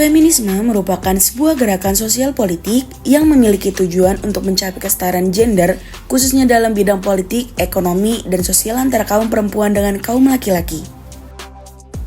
Feminisme merupakan sebuah gerakan sosial politik yang memiliki tujuan untuk mencapai kesetaraan gender, khususnya dalam bidang politik, ekonomi, dan sosial antara kaum perempuan dengan kaum laki-laki.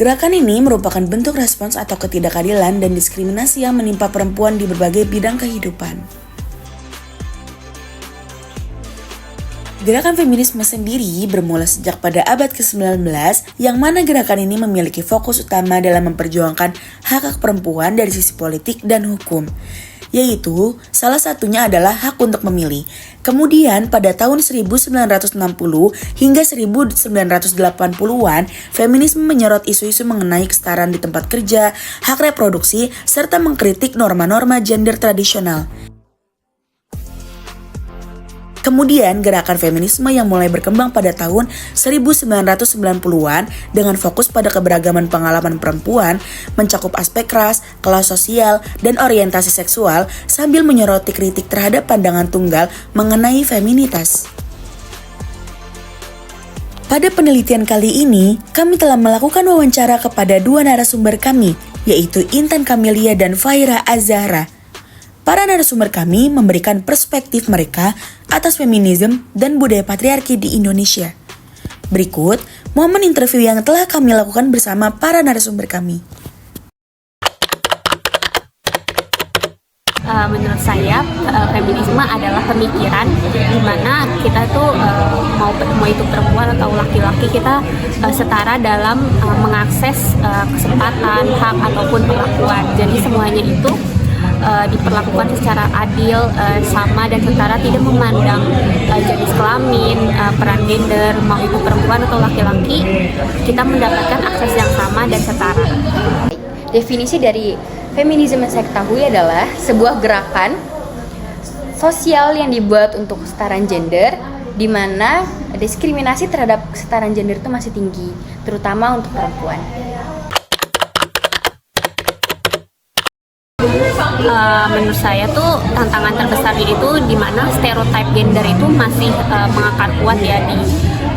Gerakan ini merupakan bentuk respons atau ketidakadilan dan diskriminasi yang menimpa perempuan di berbagai bidang kehidupan. Gerakan feminisme sendiri bermula sejak pada abad ke-19, yang mana gerakan ini memiliki fokus utama dalam memperjuangkan hak-hak perempuan dari sisi politik dan hukum, yaitu salah satunya adalah hak untuk memilih. Kemudian pada tahun 1960 hingga 1980-an, feminisme menyorot isu-isu mengenai kesetaraan di tempat kerja, hak reproduksi, serta mengkritik norma-norma gender tradisional. Kemudian gerakan feminisme yang mulai berkembang pada tahun 1990-an dengan fokus pada keberagaman pengalaman perempuan, mencakup aspek ras, kelas sosial, dan orientasi seksual sambil menyoroti kritik terhadap pandangan tunggal mengenai feminitas. Pada penelitian kali ini, kami telah melakukan wawancara kepada dua narasumber kami, yaitu Intan Kamelia dan Faira Az-Zahra. Para narasumber kami memberikan perspektif mereka atas feminisme dan budaya patriarki di Indonesia. Berikut momen interview yang telah kami lakukan bersama para narasumber kami. Menurut saya feminisme adalah pemikiran di mana kita tuh mau itu perempuan atau laki-laki, kita setara dalam mengakses kesempatan, hak ataupun perlakuan. Jadi semuanya itu diperlakukan secara adil, sama dan setara, tidak memandang jenis kelamin, peran gender, mau itu perempuan atau laki-laki, kita mendapatkan akses yang sama dan setara. Definisi dari feminisme yang saya ketahui adalah sebuah gerakan sosial yang dibuat untuk kesetaraan gender, di mana diskriminasi terhadap kesetaraan gender itu masih tinggi, terutama untuk perempuan. Menurut saya tuh tantangan terbesarnya itu di mana stereotip gender itu masih mengakar kuat ya di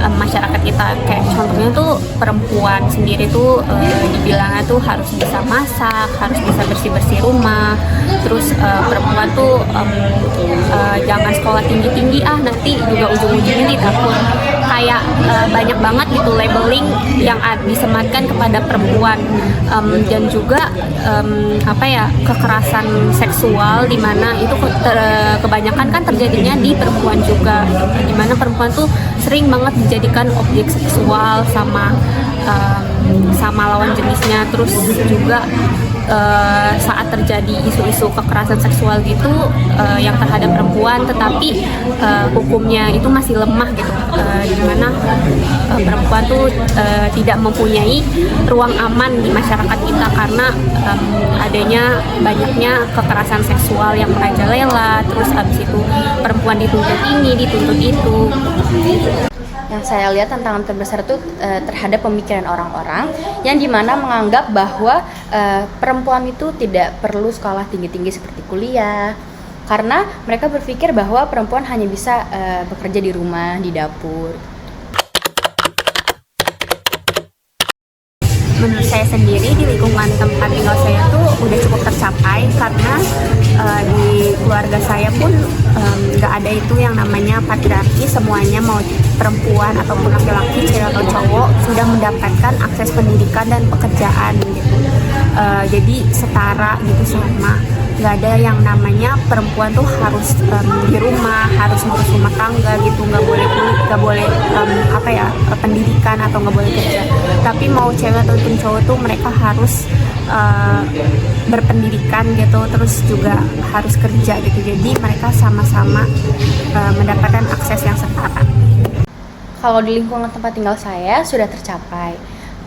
masyarakat kita. Kayak contohnya tuh perempuan sendiri tuh dibilangnya tuh harus bisa masak, harus bisa bersih-bersih rumah. Terus perempuan tuh jangan sekolah tinggi-tinggi, nanti juga ujung-ujungnya di dapur. Kayak banyak banget gitu labeling yang disematkan kepada perempuan, dan juga kekerasan seksual di mana itu kebanyakan kan terjadinya di perempuan juga, di mana perempuan tuh sering banget dijadikan objek seksual sama lawan jenisnya. Terus juga saat terjadi isu-isu kekerasan seksual gitu yang terhadap perempuan, tetapi hukumnya itu masih lemah gitu, di mana perempuan tuh tidak mempunyai ruang aman di masyarakat kita karena adanya banyaknya kekerasan seksual yang merajalela. Terus habis itu perempuan dituntut ini, dituntut itu. Yang saya lihat tantangan terbesar itu terhadap pemikiran orang-orang yang dimana menganggap bahwa perempuan itu tidak perlu sekolah tinggi-tinggi seperti kuliah, karena mereka berpikir bahwa perempuan hanya bisa bekerja di rumah, di dapur. Menurut saya sendiri di lingkungan tempat tinggal saya tuh udah cukup tercapai, karena di keluarga saya pun nggak ada itu yang namanya patriarki. Semuanya mau perempuan ataupun laki-laki, cewek atau cowok sudah mendapatkan akses pendidikan dan pekerjaan gitu. Jadi setara gitu, sama. Nggak ada yang namanya perempuan tuh harus di rumah, harus ngurus rumah tangga gitu, nggak boleh pendidikan atau nggak boleh kerja. Tapi mau cewek ataupun cowok tuh mereka harus berpendidikan gitu, terus juga harus kerja gitu. Jadi mereka sama-sama mendapatkan akses yang setara. Kalau di lingkungan tempat tinggal saya sudah tercapai,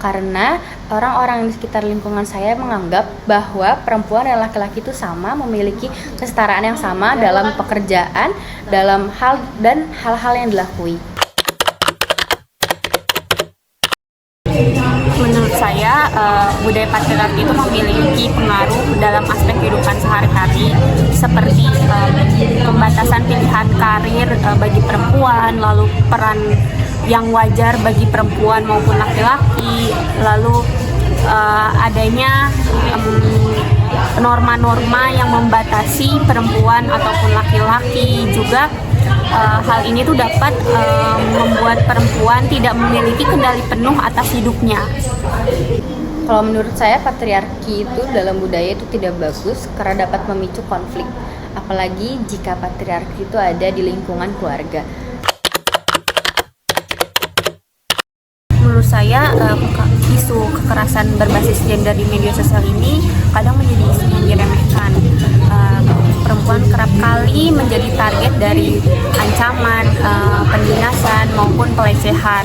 karena orang-orang di sekitar lingkungan saya menganggap bahwa perempuan dan laki-laki itu sama, memiliki kesetaraan yang sama dalam pekerjaan, dalam hal-hal yang dilakui. Menurut saya budaya patriarki itu memiliki pengaruh dalam aspek kehidupan sehari-hari, seperti pembatasan pilihan karir bagi perempuan, lalu peran yang wajar bagi perempuan maupun laki-laki, lalu adanya norma-norma yang membatasi perempuan ataupun laki-laki. Juga hal ini tuh dapat membuat perempuan tidak memiliki kendali penuh atas hidupnya. Kalau menurut saya patriarki itu dalam budaya itu tidak bagus karena dapat memicu konflik, apalagi jika patriarki itu ada di lingkungan keluarga. Menurut saya isu kekerasan berbasis gender di media sosial ini kadang menjadi isu yang diremehkan. Perempuan kerap kali menjadi target dari ancaman, penindasan maupun pelecehan.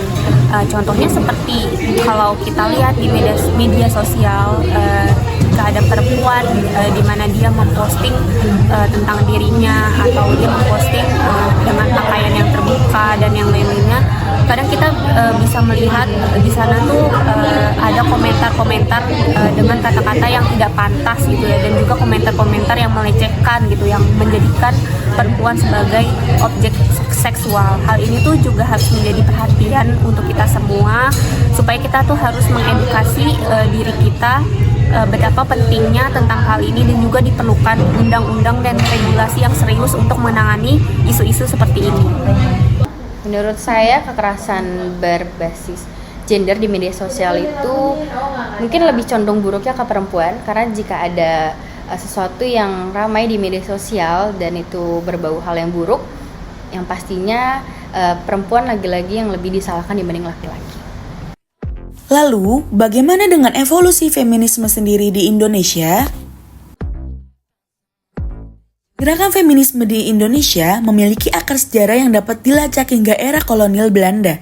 Contohnya seperti kalau kita lihat di media sosial, jika ada perempuan di mana dia memposting tentang dirinya atau dia memposting dengan pakaian yang terbuka dan yang lain-lainnya, kadang kita bisa melihat di sana tuh ada komentar-komentar dengan kata-kata yang tidak pantas gitu ya, dan juga komentar-komentar yang melecehkan gitu, yang menjadikan perempuan sebagai objek seksual. Hal ini tuh juga harus menjadi perhatian untuk kita semua, supaya kita tuh harus mengedukasi diri kita betapa pentingnya tentang hal ini, dan juga diperlukan undang-undang dan regulasi yang serius untuk menangani isu-isu seperti ini. Menurut saya kekerasan berbasis gender di media sosial itu mungkin lebih condong buruknya ke perempuan, karena jika ada sesuatu yang ramai di media sosial dan itu berbau hal yang buruk, yang pastinya perempuan lagi-lagi yang lebih disalahkan dibanding laki-laki. Lalu, bagaimana dengan evolusi feminisme sendiri di Indonesia? Gerakan feminisme di Indonesia memiliki akar sejarah yang dapat dilacak hingga era kolonial Belanda.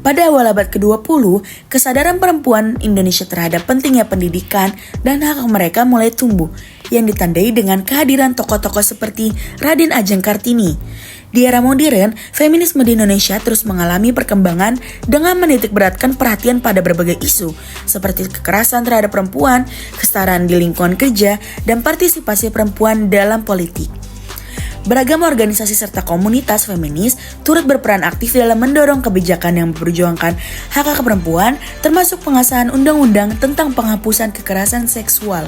Pada awal abad ke-20, kesadaran perempuan Indonesia terhadap pentingnya pendidikan dan hak mereka mulai tumbuh, yang ditandai dengan kehadiran tokoh-tokoh seperti Raden Ajeng Kartini. Di era modern, feminisme di Indonesia terus mengalami perkembangan dengan menitikberatkan perhatian pada berbagai isu, seperti kekerasan terhadap perempuan, kesetaraan di lingkungan kerja, dan partisipasi perempuan dalam politik. Beragam organisasi serta komunitas feminis turut berperan aktif dalam mendorong kebijakan yang memperjuangkan hak-hak perempuan, termasuk pengesahan undang-undang tentang penghapusan kekerasan seksual.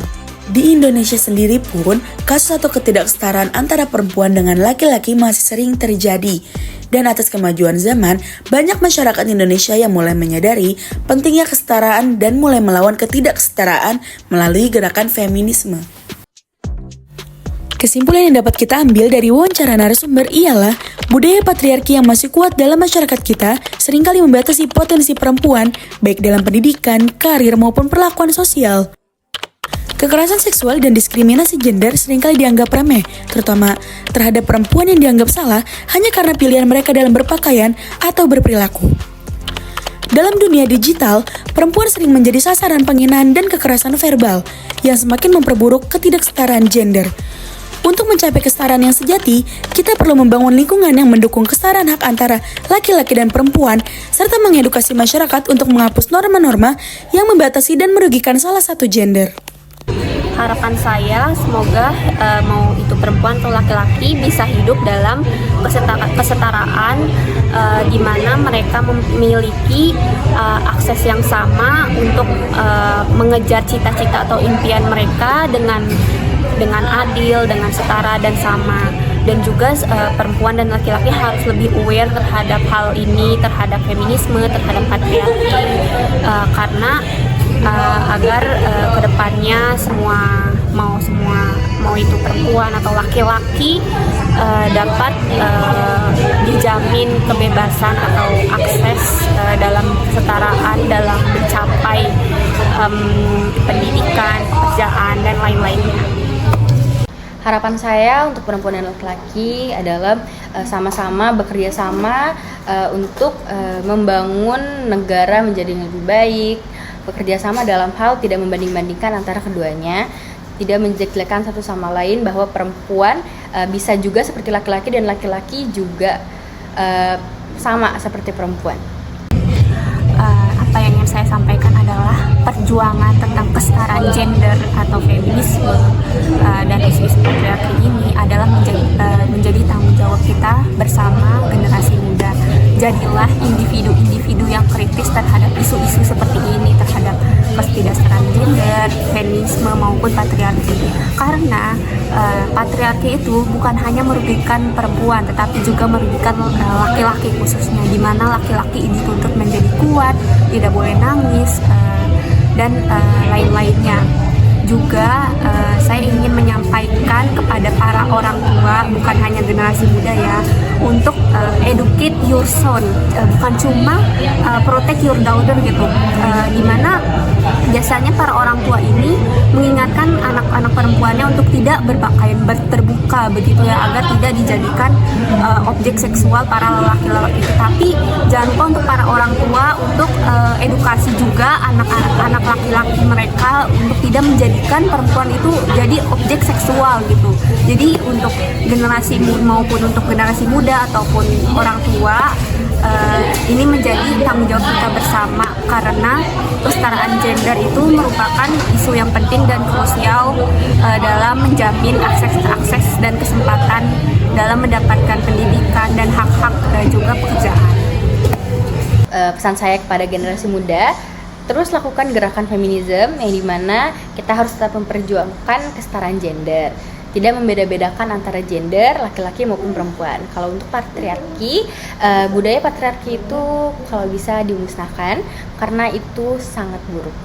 Di Indonesia sendiri pun, kasus atau ketidaksetaraan antara perempuan dengan laki-laki masih sering terjadi. Dan atas kemajuan zaman, banyak masyarakat Indonesia yang mulai menyadari pentingnya kesetaraan dan mulai melawan ketidaksetaraan melalui gerakan feminisme. Kesimpulan yang dapat kita ambil dari wawancara narasumber ialah budaya patriarki yang masih kuat dalam masyarakat kita seringkali membatasi potensi perempuan, baik dalam pendidikan, karir maupun perlakuan sosial. Kekerasan seksual dan diskriminasi gender seringkali dianggap remeh, terutama terhadap perempuan yang dianggap salah hanya karena pilihan mereka dalam berpakaian atau berperilaku. Dalam dunia digital, perempuan sering menjadi sasaran penghinaan dan kekerasan verbal yang semakin memperburuk ketidaksetaraan gender. Untuk mencapai kesetaraan yang sejati, kita perlu membangun lingkungan yang mendukung kesetaraan hak antara laki-laki dan perempuan, serta mengedukasi masyarakat untuk menghapus norma-norma yang membatasi dan merugikan salah satu gender. Harapan saya semoga mau itu perempuan atau laki-laki bisa hidup dalam kesetaraan di mana mereka memiliki akses yang sama untuk mengejar cita-cita atau impian mereka dengan adil, dengan setara dan sama. Dan juga perempuan dan laki-laki harus lebih aware terhadap hal ini, terhadap feminisme, terhadap patriarki, karena agar kedepannya semua mau itu perempuan atau laki-laki dapat dijamin kebebasan atau akses dalam kesetaraan dalam mencapai pendidikan, pekerjaan dan lain-lainnya. Harapan saya untuk perempuan dan laki-laki adalah sama-sama bekerja sama untuk membangun negara menjadi lebih baik, bekerja sama dalam hal tidak membanding-bandingkan antara keduanya, tidak menjelekkan satu sama lain, bahwa perempuan bisa juga seperti laki-laki dan laki-laki juga sama seperti perempuan. Apa yang ingin saya sampaikan adalah perjuangan tentang kesetaraan gender atau feminisme dan isu-isu patriarki ini adalah menjadi tanggung jawab kita bersama generasi muda. Jadilah individu-individu yang kritis terhadap isu-isu seperti ini, terhadap ketidaksetaraan gender, feminisme maupun patriarki. Karena patriarki itu bukan hanya merugikan perempuan, tetapi juga merugikan laki-laki khususnya, di mana laki-laki dituntut menjadi kuat, tidak boleh nangis, dan lain-lainnya. Juga saya ingin menyampaikan kepada para orang tua, bukan hanya generasi muda ya, untuk educate your son, bukan cuma protect your daughter gitu, dimana biasanya para orang tua ini mengingatkan anak-anak perempuannya untuk tidak berpakaian terbuka begitu ya, agar tidak dijadikan objek seksual para lelaki-lelaki itu. Tapi jangan lupa untuk para orang tua untuk edukasi juga anak-anak laki-laki mereka untuk tidak menjadikan perempuan itu jadi objek seksual gitu. Jadi untuk generasi maupun untuk generasi muda ataupun orang tua, ini menjadi tanggung jawab kita bersama, karena kesetaraan gender itu merupakan isu yang penting dan krusial dalam menjamin akses dan kesempatan dalam mendapatkan pendidikan dan hak-hak juga pekerjaan. Pesan saya kepada generasi muda, terus lakukan gerakan feminisme yang dimana kita harus tetap memperjuangkan kesetaraan gender, tidak membeda-bedakan antara gender laki-laki maupun perempuan. Kalau untuk patriarki, budaya patriarki itu kalau bisa dimusnahkan karena itu sangat buruk.